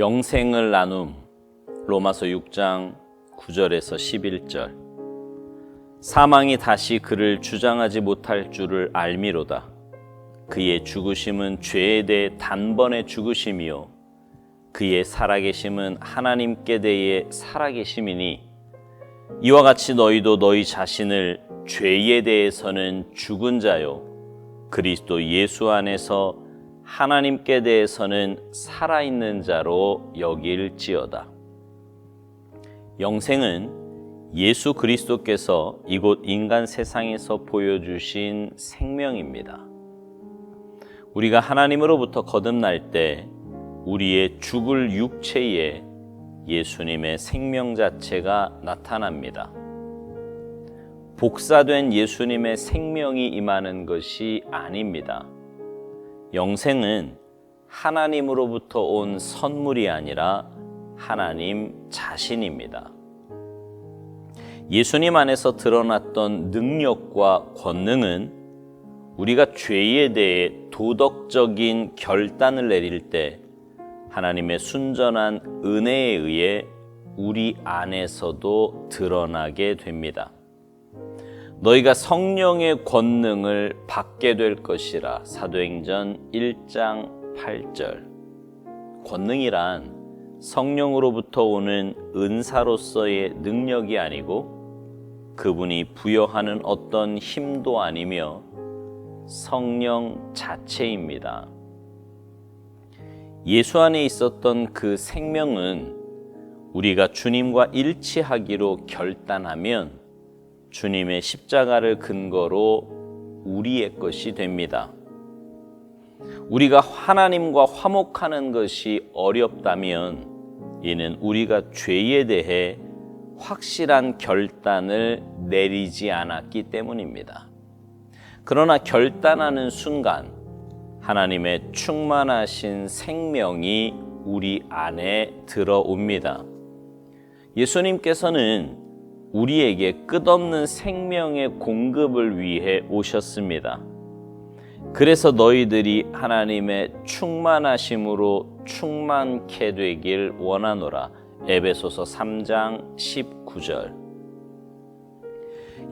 영생을 나눔. 로마서 6장 9절에서 11절. 사망이 다시 그를 주장하지 못할 줄을 알미로다. 그의 죽으심은 죄에 대해 단번에 죽으심이요 그의 살아계심은 하나님께 대해 살아계심이니 이와 같이 너희도 너희 자신을 죄에 대해서는 죽은 자요 그리스도 예수 안에서 하나님께 대해서는 살아있는 자로 여길지어다. 영생은 예수 그리스도께서 이곳 인간 세상에서 보여주신 생명입니다. 우리가 하나님으로부터 거듭날 때 우리의 죽을 육체에 예수님의 생명 자체가 나타납니다. 복사된 예수님의 생명이 임하는 것이 아닙니다. 영생은 하나님으로부터 온 선물이 아니라 하나님 자신입니다. 예수님 안에서 드러났던 능력과 권능은 우리가 죄에 대해 도덕적인 결단을 내릴 때 하나님의 순전한 은혜에 의해 우리 안에서도 드러나게 됩니다. 너희가 성령의 권능을 받게 될 것이라. 사도행전 1장 8절. 권능이란 성령으로부터 오는 은사로서의 능력이 아니고 그분이 부여하는 어떤 힘도 아니며 성령 자체입니다. 예수 안에 있었던 그 생명은 우리가 주님과 일치하기로 결단하면 주님의 십자가를 근거로 우리의 것이 됩니다. 우리가 하나님과 화목하는 것이 어렵다면 이는 우리가 죄에 대해 확실한 결단을 내리지 않았기 때문입니다. 그러나 결단하는 순간 하나님의 충만하신 생명이 우리 안에 들어옵니다. 예수님께서는 우리에게 끝없는 생명의 공급을 위해 오셨습니다. 그래서 너희들이 하나님의 충만하심으로 충만케 되길 원하노라. 에베소서 3장 19절.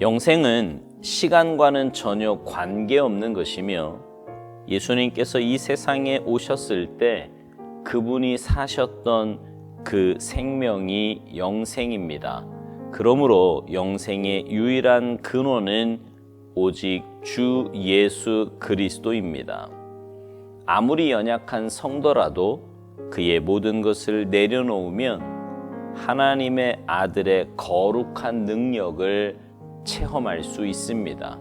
영생은 시간과는 전혀 관계없는 것이며 예수님께서 이 세상에 오셨을 때 그분이 사셨던 그 생명이 영생입니다. 그러므로 영생의 유일한 근원은 오직 주 예수 그리스도입니다. 아무리 연약한 성도라도 그의 모든 것을 내려놓으면 하나님의 아들의 거룩한 능력을 체험할 수 있습니다.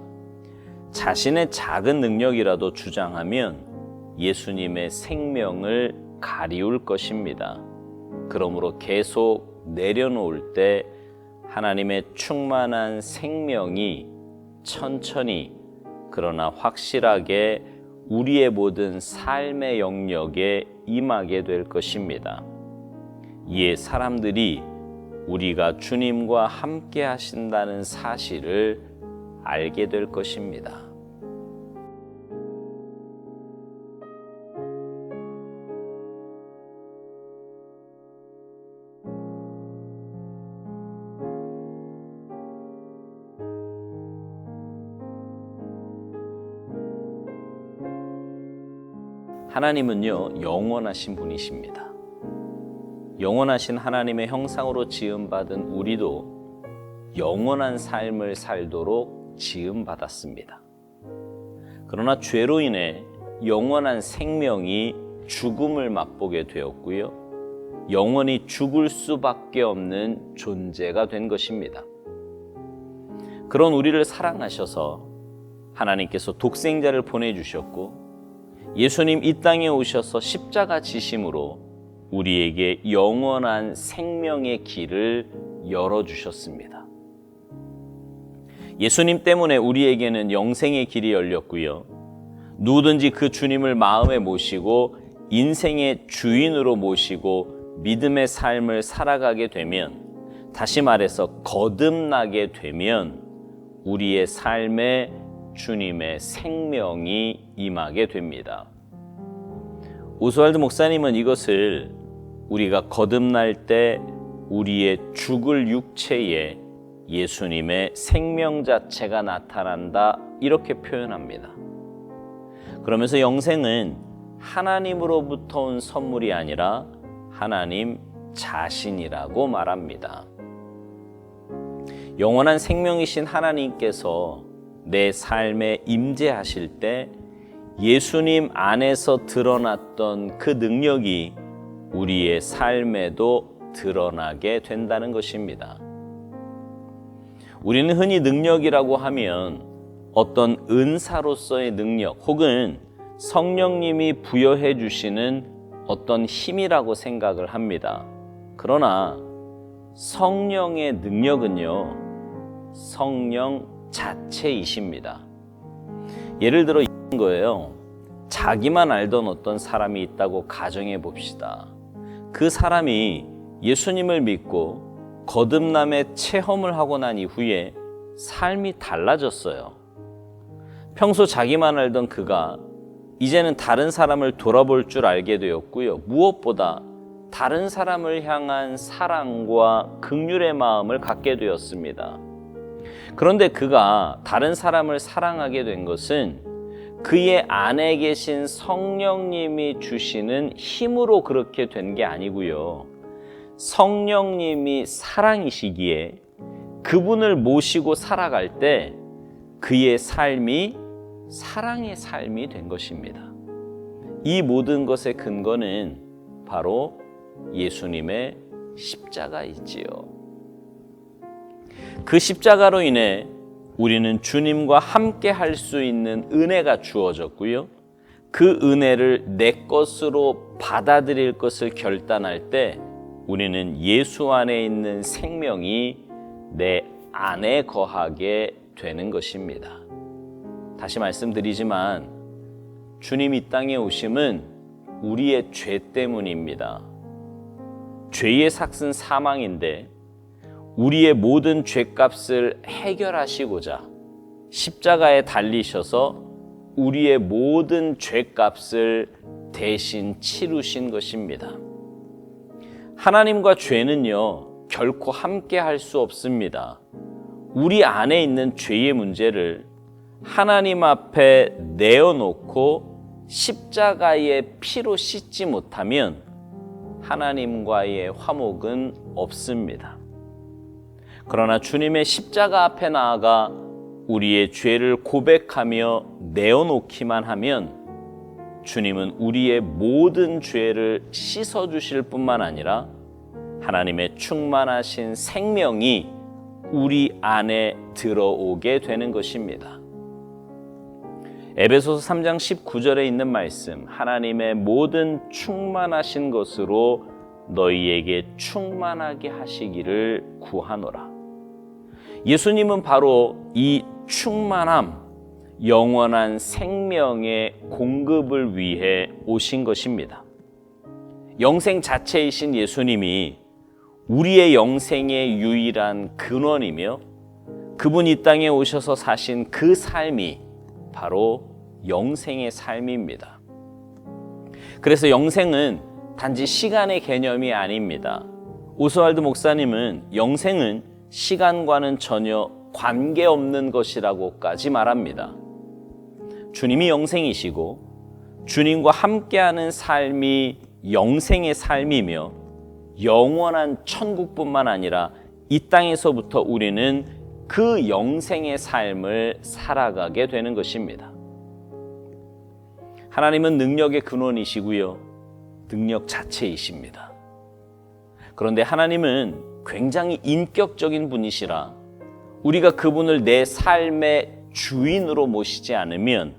자신의 작은 능력이라도 주장하면 예수님의 생명을 가리울 것입니다. 그러므로 계속 내려놓을 때 하나님의 충만한 생명이 천천히 그러나 확실하게 우리의 모든 삶의 영역에 임하게 될 것입니다. 이에 사람들이 우리가 주님과 함께 하신다는 사실을 알게 될 것입니다. 하나님은요, 영원하신 분이십니다. 영원하신 하나님의 형상으로 지음받은 우리도 영원한 삶을 살도록 지음받았습니다. 그러나 죄로 인해 영원한 생명이 죽음을 맛보게 되었고요. 영원히 죽을 수밖에 없는 존재가 된 것입니다. 그런 우리를 사랑하셔서 하나님께서 독생자를 보내주셨고 예수님 이 땅에 오셔서 십자가 지심으로 우리에게 영원한 생명의 길을 열어주셨습니다. 예수님 때문에 우리에게는 영생의 길이 열렸고요. 누구든지 그 주님을 마음에 모시고 인생의 주인으로 모시고 믿음의 삶을 살아가게 되면, 다시 말해서 거듭나게 되면 우리의 삶에 주님의 생명이 임하게 됩니다. 오스왈드 목사님은 이것을 우리가 거듭날 때 우리의 죽을 육체에 예수님의 생명 자체가 나타난다, 이렇게 표현합니다. 그러면서 영생은 하나님으로부터 온 선물이 아니라 하나님 자신이라고 말합니다. 영원한 생명이신 하나님께서 내 삶에 임재하실 때 예수님 안에서 드러났던 그 능력이 우리의 삶에도 드러나게 된다는 것입니다. 우리는 흔히 능력이라고 하면 어떤 은사로서의 능력 혹은 성령님이 부여해 주시는 어떤 힘이라고 생각을 합니다. 그러나 성령의 능력은요, 성령 자체이십니다. 예를 들어 이런 거예요. 자기만 알던 어떤 사람이 있다고 가정해 봅시다. 그 사람이 예수님을 믿고 거듭남의 체험을 하고 난 이후에 삶이 달라졌어요. 평소 자기만 알던 그가 이제는 다른 사람을 돌아볼 줄 알게 되었고요. 무엇보다 다른 사람을 향한 사랑과 긍휼의 마음을 갖게 되었습니다. 그런데 그가 다른 사람을 사랑하게 된 것은 그의 안에 계신 성령님이 주시는 힘으로 그렇게 된 게 아니고요. 성령님이 사랑이시기에 그분을 모시고 살아갈 때 그의 삶이 사랑의 삶이 된 것입니다. 이 모든 것의 근거는 바로 예수님의 십자가이지요. 그 십자가로 인해 우리는 주님과 함께 할 수 있는 은혜가 주어졌고요. 그 은혜를 내 것으로 받아들일 것을 결단할 때 우리는 예수 안에 있는 생명이 내 안에 거하게 되는 것입니다. 다시 말씀드리지만 주님 이 땅에 오심은 우리의 죄 때문입니다. 죄의 삭은 사망인데 우리의 모든 죄값을 해결하시고자 십자가에 달리셔서 우리의 모든 죄값을 대신 치루신 것입니다. 하나님과 죄는요, 결코 함께 할 수 없습니다. 우리 안에 있는 죄의 문제를 하나님 앞에 내어놓고 십자가의 피로 씻지 못하면 하나님과의 화목은 없습니다. 그러나 주님의 십자가 앞에 나아가 우리의 죄를 고백하며 내어놓기만 하면 주님은 우리의 모든 죄를 씻어주실 뿐만 아니라 하나님의 충만하신 생명이 우리 안에 들어오게 되는 것입니다. 에베소서 3장 19절에 있는 말씀, 하나님의 모든 충만하신 것으로 너희에게 충만하게 하시기를 구하노라. 예수님은 바로 이 충만함, 영원한 생명의 공급을 위해 오신 것입니다. 영생 자체이신 예수님이 우리의 영생의 유일한 근원이며 그분이 이 땅에 오셔서 사신 그 삶이 바로 영생의 삶입니다. 그래서 영생은 단지 시간의 개념이 아닙니다. 오스왈드 목사님은 영생은 시간과는 전혀 관계없는 것이라고까지 말합니다. 주님이 영생이시고 주님과 함께하는 삶이 영생의 삶이며 영원한 천국뿐만 아니라 이 땅에서부터 우리는 그 영생의 삶을 살아가게 되는 것입니다. 하나님은 능력의 근원이시고요, 능력 자체이십니다. 그런데 하나님은 굉장히 인격적인 분이시라 우리가 그분을 내 삶의 주인으로 모시지 않으면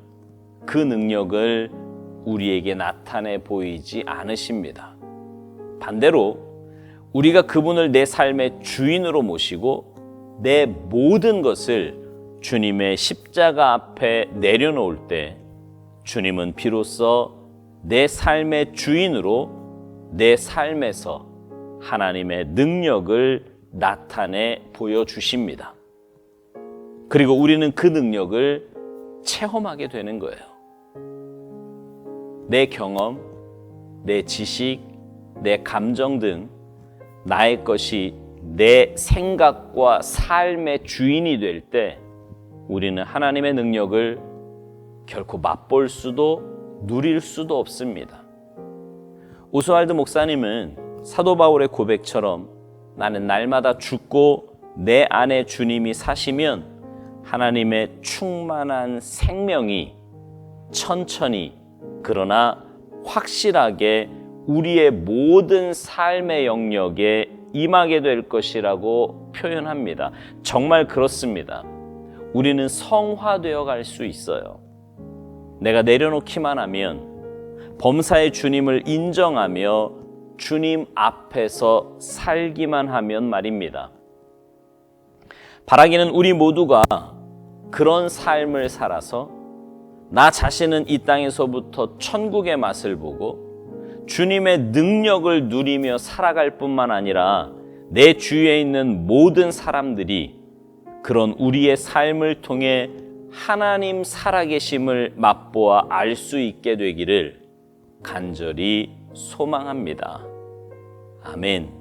그 능력을 우리에게 나타내 보이지 않으십니다. 반대로 우리가 그분을 내 삶의 주인으로 모시고 내 모든 것을 주님의 십자가 앞에 내려놓을 때 주님은 비로소 내 삶의 주인으로 내 삶에서 하나님의 능력을 나타내 보여주십니다. 그리고 우리는 그 능력을 체험하게 되는 거예요. 내 경험, 내 지식, 내 감정 등 나의 것이 내 생각과 삶의 주인이 될 때 우리는 하나님의 능력을 결코 맛볼 수도 누릴 수도 없습니다. 오스왈드 목사님은 사도 바울의 고백처럼 나는 날마다 죽고 내 안에 주님이 사시면 하나님의 충만한 생명이 천천히 그러나 확실하게 우리의 모든 삶의 영역에 임하게 될 것이라고 표현합니다. 정말 그렇습니다. 우리는 성화되어 갈 수 있어요. 내가 내려놓기만 하면 범사의 주님을 인정하며 주님 앞에서 살기만 하면 말입니다. 바라기는 우리 모두가 그런 삶을 살아서 나 자신은 이 땅에서부터 천국의 맛을 보고 주님의 능력을 누리며 살아갈 뿐만 아니라 내 주위에 있는 모든 사람들이 그런 우리의 삶을 통해 하나님 살아계심을 맛보아 알 수 있게 되기를 간절히 소망합니다. 아멘.